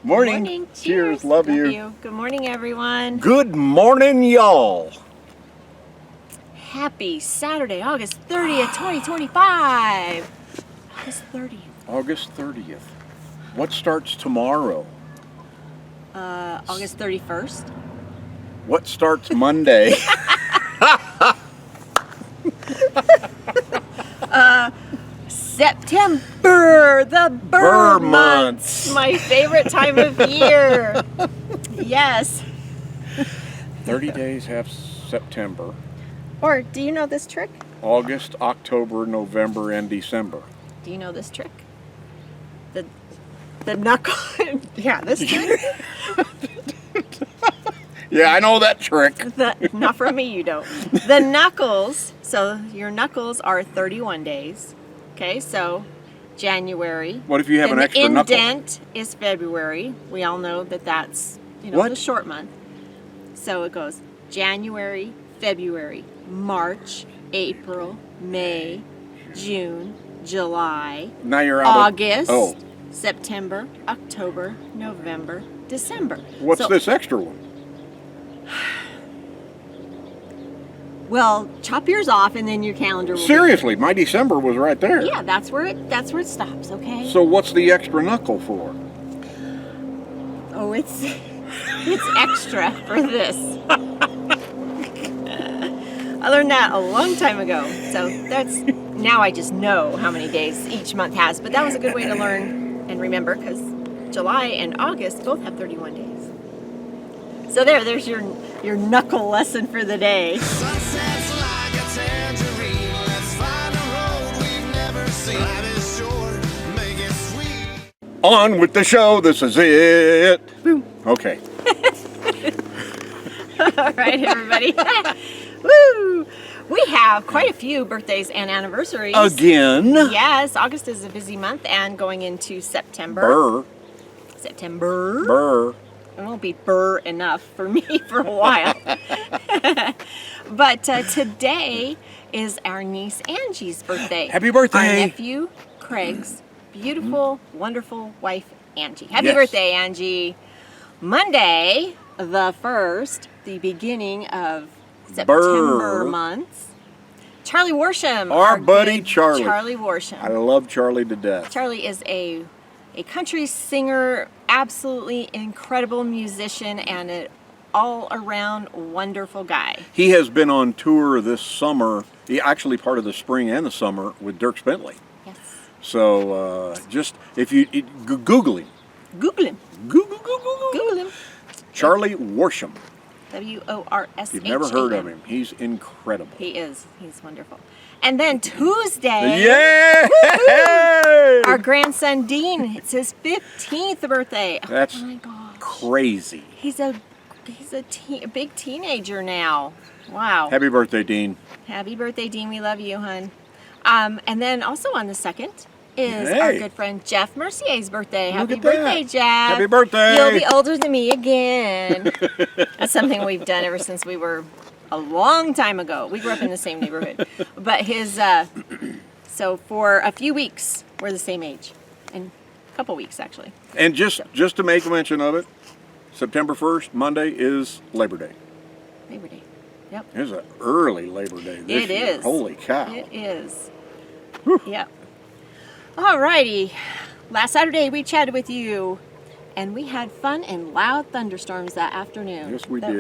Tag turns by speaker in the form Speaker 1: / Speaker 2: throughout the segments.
Speaker 1: Morning.
Speaker 2: Morning.
Speaker 1: Cheers. Love you.
Speaker 2: Good morning, everyone.
Speaker 1: Good morning, y'all.
Speaker 2: Happy Saturday, August 30th, 2025. August 30th.
Speaker 1: August 30th. What starts tomorrow?
Speaker 2: August 31st.
Speaker 1: What starts Monday?
Speaker 2: September, the Burr months.
Speaker 1: months.
Speaker 2: My favorite time of year. Yes.
Speaker 1: 30 days have September.
Speaker 2: Or do you know this trick?
Speaker 1: August, October, November, and December.
Speaker 2: Do you know this trick? The knuckle. Yeah, this trick.
Speaker 1: Yeah, I know that trick.
Speaker 2: Not from me, you don't. The knuckles, so your knuckles are 31 days. Okay, so January.
Speaker 1: What if you have
Speaker 2: Then
Speaker 1: an extra
Speaker 2: the
Speaker 1: knuckle?
Speaker 2: indent is February. We all know that that's,
Speaker 1: What?
Speaker 2: the short month. So it goes January, February, March, April, May, June, July,
Speaker 1: Now you're out
Speaker 2: August,
Speaker 1: of... Oh,
Speaker 2: September, October, November, December.
Speaker 1: what's
Speaker 2: So-
Speaker 1: this extra one?
Speaker 2: Well, chop yours off, and then your calendar will.
Speaker 1: Seriously, my December was right there.
Speaker 2: Yeah, that's where it stops. Okay.
Speaker 1: So what's the extra knuckle for?
Speaker 2: Oh, it's extra for this. I learned that a long time ago. So now I just know how many days each month has. But that was a good way to learn and remember, because July and August both have 31 days. So there's your knuckle lesson for the day.
Speaker 3: Sunsets like a tangerine. Let's find a road we've never seen. Life is short, make it sweet.
Speaker 1: On with the show. This is it.
Speaker 2: Boom.
Speaker 1: Okay.
Speaker 2: All right, everybody. Woo! We have quite a few birthdays and anniversaries.
Speaker 1: Again.
Speaker 2: Yes, August is a busy month, and going into September.
Speaker 1: Burr.
Speaker 2: September.
Speaker 1: Burr.
Speaker 2: It won't be burr enough for me for a while. But today is our niece Angie's birthday.
Speaker 1: Happy birthday.
Speaker 2: Our nephew Craig's beautiful, wonderful wife Angie. Happy
Speaker 1: Yes.
Speaker 2: birthday, Angie. Monday, the 1st, the beginning of September
Speaker 1: Burr.
Speaker 2: months. Charlie Worsham.
Speaker 1: Our buddy
Speaker 2: good
Speaker 1: Charlie.
Speaker 2: Charlie Worsham.
Speaker 1: I love Charlie to death.
Speaker 2: Charlie is a country singer, absolutely incredible musician, and an all-around wonderful guy.
Speaker 1: He has been on tour this summer. He actually part of the spring and the summer with Dirk Bentley.
Speaker 2: Yes.
Speaker 1: So just if you Google him,
Speaker 2: Google him.
Speaker 1: Google.
Speaker 2: Google him.
Speaker 1: Charlie Worsham.
Speaker 2: Worsham.
Speaker 1: You've never heard of him. He's incredible.
Speaker 2: He is. He's wonderful. And then Tuesday,
Speaker 1: Yeah!
Speaker 2: our grandson Dean. It's his 15th birthday.
Speaker 1: That's
Speaker 2: oh my gosh.
Speaker 1: crazy.
Speaker 2: He's a big teenager now. Wow.
Speaker 1: Happy birthday, Dean.
Speaker 2: Happy birthday, Dean. We love you, hon. And then also on the 2nd is our
Speaker 1: Hey.
Speaker 2: good friend Jeff Mercier's birthday. Happy
Speaker 1: at that.
Speaker 2: birthday, Jeff.
Speaker 1: Happy birthday.
Speaker 2: You'll be older than me again. That's something we've done ever since we were a long time ago. We grew up in the same neighborhood. But so for a few weeks, we're the same age. And a couple weeks, actually.
Speaker 1: And just to make mention of it, September 1st, Monday, is Labor Day.
Speaker 2: Labor Day. Yep.
Speaker 1: It's an early Labor Day this
Speaker 2: It
Speaker 1: year.
Speaker 2: is.
Speaker 1: Holy cow.
Speaker 2: It is. Yep. Alrighty. Last Saturday we chatted with you, and we had fun and loud thunderstorms that afternoon.
Speaker 1: Yes, we did.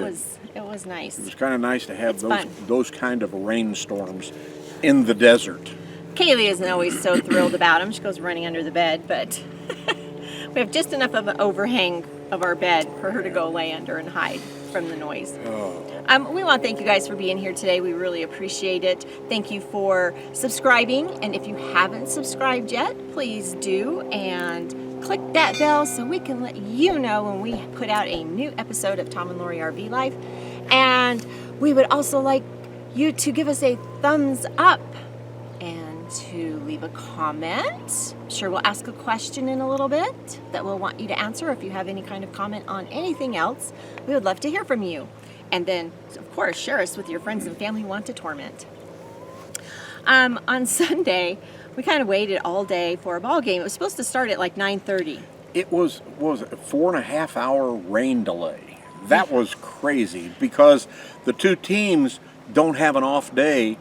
Speaker 2: It was nice.
Speaker 1: It was kind of nice to have
Speaker 2: It's fun.
Speaker 1: those kind of rainstorms in the desert.
Speaker 2: Kaylee isn't always so thrilled about them. She goes running under the bed, but we have just enough of an overhang of our bed for her to go lay under and hide from the noise.
Speaker 1: Oh.
Speaker 2: We want to thank you guys for being here today. We really appreciate it. Thank you for subscribing. And if you haven't subscribed yet, please do. And click that bell so we can let you know when we put out a new episode of Tom and Lori RV Life. And we would also like you to give us a thumbs up and to leave a comment. I'm sure we'll ask a question in a little bit that we'll want you to answer. If you have any kind of comment on anything else, we would love to hear from you. And then, of course, share us with your friends and family who want to torment. On Sunday, we kind of waited all day for a ball game. It was supposed to start at like 9:30.
Speaker 1: it was a 4.5 hour rain delay. That was crazy because the two teams don't have an off day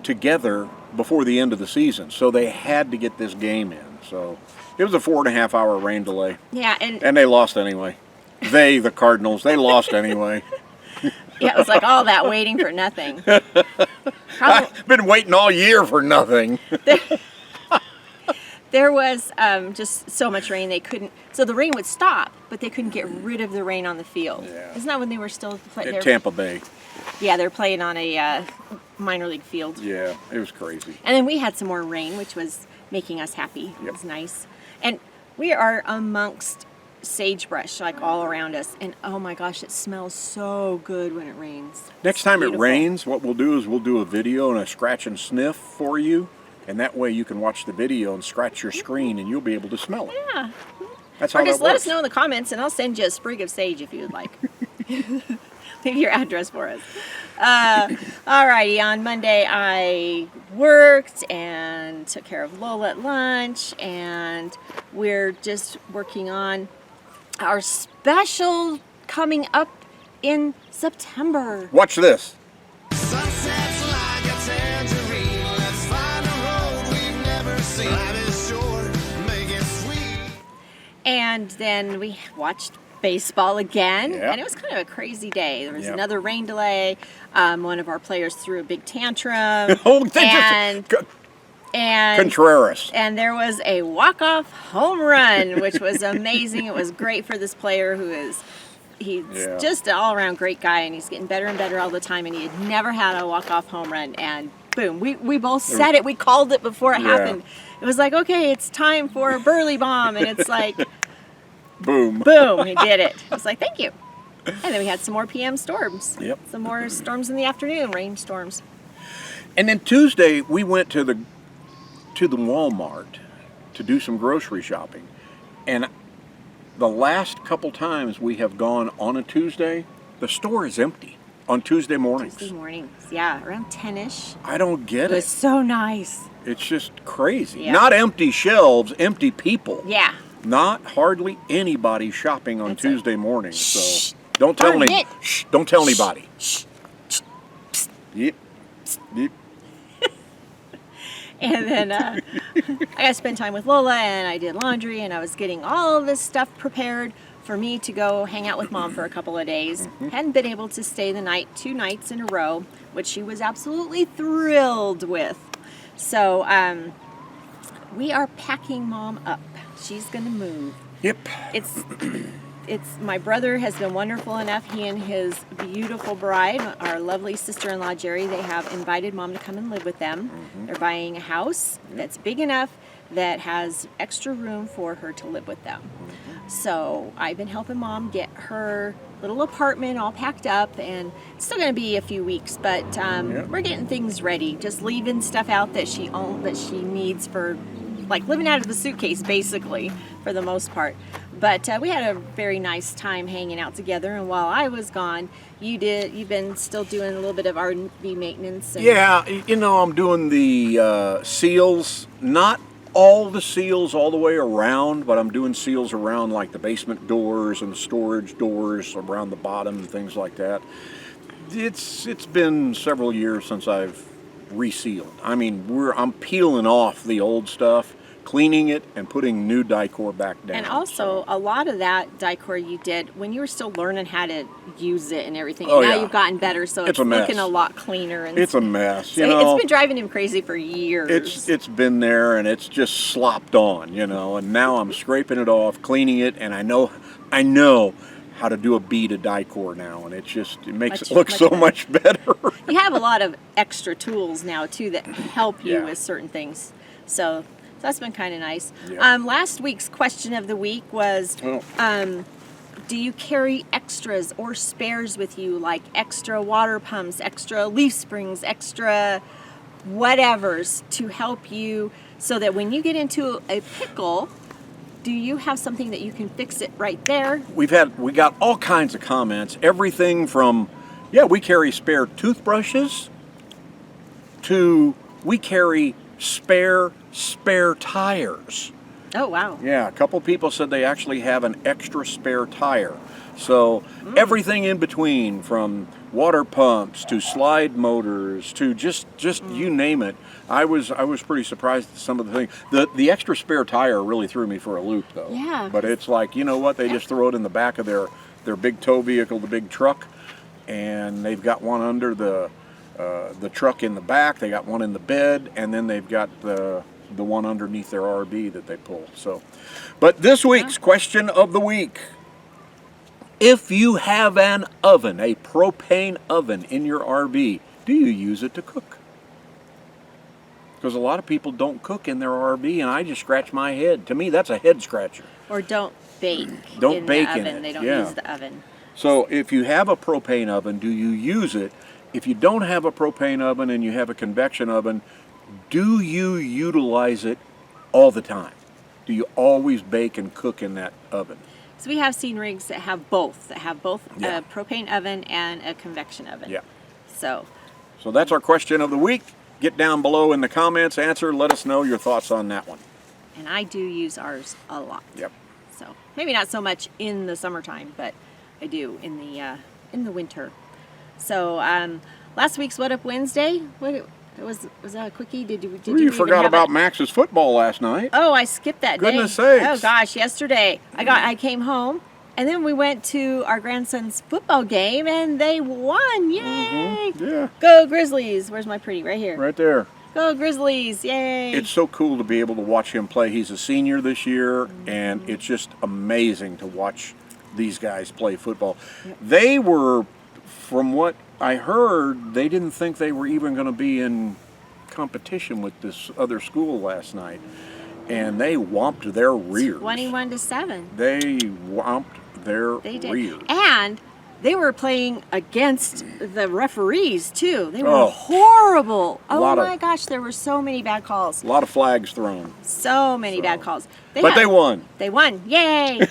Speaker 1: together before the end of the season, so they had to get this game in. So it was a 4.5 hour rain delay.
Speaker 2: Yeah,
Speaker 1: And they lost anyway. The Cardinals, they lost anyway.
Speaker 2: yeah, it was like all that waiting for nothing.
Speaker 1: I've been waiting all year for nothing.
Speaker 2: There was just so much rain they couldn't. So the rain would stop, but they couldn't get rid of the rain on the field.
Speaker 1: Yeah.
Speaker 2: Isn't that when they were still playing?
Speaker 1: At Tampa Bay.
Speaker 2: Yeah, they're playing on a minor league field.
Speaker 1: Yeah, it was crazy.
Speaker 2: And then we had some more rain, which was making us happy. It
Speaker 1: Yep.
Speaker 2: was nice. And we are amongst sagebrush like all around us. And oh my gosh, it smells so good when it rains.
Speaker 1: Next
Speaker 2: It's
Speaker 1: time
Speaker 2: beautiful.
Speaker 1: it rains, what we'll do is we'll do a video and a scratch and sniff for you. And that way you can watch the video and scratch your screen and you'll be able to smell it.
Speaker 2: Yeah.
Speaker 1: That's how
Speaker 2: Or just
Speaker 1: that
Speaker 2: let
Speaker 1: works.
Speaker 2: us know in the comments and I'll send you a sprig of sage if you would like. Leave your address for us. Alrighty, on Monday I worked and took care of Lola at lunch, and we're just working on our special coming up in September.
Speaker 1: Watch this.
Speaker 3: Sunsets like a tangerine. Let's find a road we've never seen. Life is short, make it sweet.
Speaker 2: And then we watched baseball again,
Speaker 1: Yeah.
Speaker 2: and it was kind of a crazy day. There was
Speaker 1: Yep.
Speaker 2: another rain delay. One of our players threw a big tantrum.
Speaker 1: Oh, they
Speaker 2: and
Speaker 1: just
Speaker 2: and
Speaker 1: Contreras.
Speaker 2: and there was a walk-off home run, which was amazing. It was great for this player he's
Speaker 1: Yeah.
Speaker 2: just an all-around great guy, and he's getting better and better all the time, and he had never had a walk-off home run, and boom, we both said it. We called it before it
Speaker 1: Yeah.
Speaker 2: happened. It was like, okay, it's time for a Burley bomb, and it's like,
Speaker 1: Boom.
Speaker 2: boom, he did it. I was like, thank you. And then we had some more PM storms.
Speaker 1: Yep.
Speaker 2: Some more storms in the afternoon, rainstorms.
Speaker 1: And then Tuesday we went to the Walmart to do some grocery shopping. And the last couple times we have gone on a Tuesday, the store is empty on Tuesday mornings.
Speaker 2: Tuesday mornings, yeah, around 10-ish.
Speaker 1: I don't get
Speaker 2: It was
Speaker 1: it.
Speaker 2: so nice.
Speaker 1: It's just crazy.
Speaker 2: Yeah.
Speaker 1: Not empty shelves, empty people.
Speaker 2: Yeah.
Speaker 1: Not hardly anybody shopping on
Speaker 2: That's
Speaker 1: Tuesday mornings.
Speaker 2: Shh.
Speaker 1: So don't tell
Speaker 2: Darn
Speaker 1: any.
Speaker 2: it.
Speaker 1: Shh, don't tell anybody.
Speaker 2: Shh.
Speaker 1: Yep. Yep.
Speaker 2: And then I got to spend time with Lola, and I did laundry, and I was getting all this stuff prepared for me to go hang out with Mom for a couple of days. Hadn't been able to stay the night 2 nights in a row, which she was absolutely thrilled with. So we are packing Mom up. She's going to move.
Speaker 1: Yep.
Speaker 2: It's my brother has been wonderful enough. He and his beautiful bride, our lovely sister-in-law Jerry, they have invited Mom to come and live with them. They're buying a house that's big enough that has extra room for her to live with them. So I've been helping Mom get her little apartment all packed up, and it's still going to be a few weeks, but we're getting things ready. Just leaving stuff out that she needs for, like, living out of the suitcase, basically, for the most part. But we had a very nice time hanging out together, and while I was gone, you've been still doing a little bit of RV maintenance. And
Speaker 1: Yeah, I'm doing the seals, not all the seals all the way around, but I'm doing seals around like the basement doors and the storage doors around the bottom and things like that. It's been several years since I've resealed. I mean, I'm peeling off the old stuff, cleaning it, and putting new decor back down.
Speaker 2: And also, a lot of that decor you did when you were still learning how to use it and everything.
Speaker 1: Oh,
Speaker 2: And now
Speaker 1: yeah.
Speaker 2: you've gotten better, so
Speaker 1: It's
Speaker 2: it's
Speaker 1: a mess.
Speaker 2: looking a lot cleaner. And
Speaker 1: It's a mess,
Speaker 2: so it's been driving him crazy for years.
Speaker 1: It's been there and it's just slopped on, and now I'm scraping it off, cleaning it, and I know how to do a bead of decor now, and it makes it look so much better.
Speaker 2: You have a lot of extra tools now too that help you
Speaker 1: Yeah.
Speaker 2: with certain things. So that's been kind of nice.
Speaker 1: Yeah.
Speaker 2: Last week's question of the week was, do you carry extras or spares with you, like extra water pumps, extra leaf springs, extra whatevers to help you so that when you get into a pickle, do you have something that you can fix it right there?
Speaker 1: We got all kinds of comments, everything from, we carry spare toothbrushes to we carry spare tires.
Speaker 2: Oh, wow.
Speaker 1: Yeah, a couple people said they actually have an extra spare tire. So everything in between, from water pumps to slide motors to just you name it. I was pretty surprised at some of the things. The extra spare tire really threw me for a loop, though.
Speaker 2: Yeah.
Speaker 1: But it's like, you know what? They just throw it in the back of their big tow vehicle, the big truck, and they've got one under the truck in the back. They got one in the bed, and then they've got the one underneath their RV that they pull. So, but this week's question of the week. If you have an oven, a propane oven in your RV, do you use it to cook? Because a lot of people don't cook in their RV, and I just scratch my head. To me, that's a head scratcher.
Speaker 2: Or don't bake
Speaker 1: Don't
Speaker 2: in
Speaker 1: bake
Speaker 2: the
Speaker 1: in
Speaker 2: oven.
Speaker 1: it,
Speaker 2: They don't
Speaker 1: yeah.
Speaker 2: use the oven.
Speaker 1: So if you have a propane oven, do you use it? If you don't have a propane oven and you have a convection oven, do you utilize it all the time? Do you always bake and cook in that oven?
Speaker 2: So we have seen rigs that have both
Speaker 1: Yeah.
Speaker 2: a propane oven and a convection oven.
Speaker 1: Yeah.
Speaker 2: So
Speaker 1: So that's our question of the week. Get down below in the comments, answer, let us know your thoughts on that one.
Speaker 2: and I do use ours a lot.
Speaker 1: Yep.
Speaker 2: So maybe not so much in the summertime, but I do in the winter. So last week's What Up Wednesday, was that a quickie? Did you
Speaker 1: You
Speaker 2: even
Speaker 1: forgot
Speaker 2: have
Speaker 1: about
Speaker 2: it?
Speaker 1: Max's football last night.
Speaker 2: Oh, I skipped that day.
Speaker 1: Goodness sakes.
Speaker 2: Oh gosh, yesterday I came home and then we went to our grandson's football game and they won. Yay!
Speaker 1: Yeah,
Speaker 2: Go Grizzlies. Where's my pretty? Right here.
Speaker 1: right there.
Speaker 2: Go Grizzlies. Yay!
Speaker 1: It's so cool to be able to watch him play. He's a senior this year, and it's just amazing to watch these guys play football. They were, from what I heard, they didn't think they were even going to be in competition with this other school last night, and they whomped their rears.
Speaker 2: 21-7.
Speaker 1: They whomped their
Speaker 2: They did.
Speaker 1: rears.
Speaker 2: And they were playing against the referees too. They were
Speaker 1: Oh.
Speaker 2: horrible. Oh
Speaker 1: Lot of-
Speaker 2: my gosh, there were so many bad calls.
Speaker 1: A lot of flags thrown,
Speaker 2: So many bad calls.
Speaker 1: but they won.
Speaker 2: They won. Yay!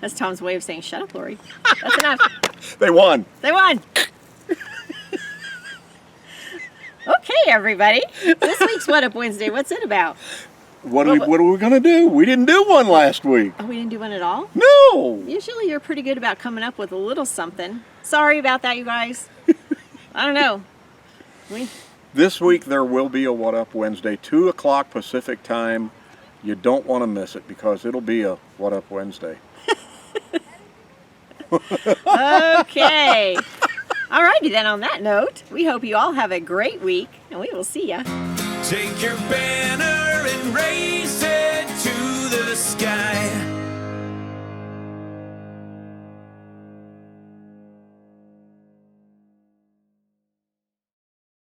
Speaker 2: That's Tom's way of saying, "Shut up, Lori." That's enough.
Speaker 1: They won.
Speaker 2: They won. Okay, everybody. This week's What Up Wednesday, what's it about?
Speaker 1: What are we going to do? We didn't do one last week.
Speaker 2: Oh, we didn't do one at all?
Speaker 1: No.
Speaker 2: Usually you're pretty good about coming up with a little something. Sorry about that, you guys. I don't know.
Speaker 1: This week there will be a What Up Wednesday, 2 o'clock Pacific time. You don't want to miss it because it'll be a What Up Wednesday.
Speaker 2: Okay. Alrighty then, on that note, we hope you all have a great week, and we will see ya.
Speaker 3: Take your banner and raise it to the sky.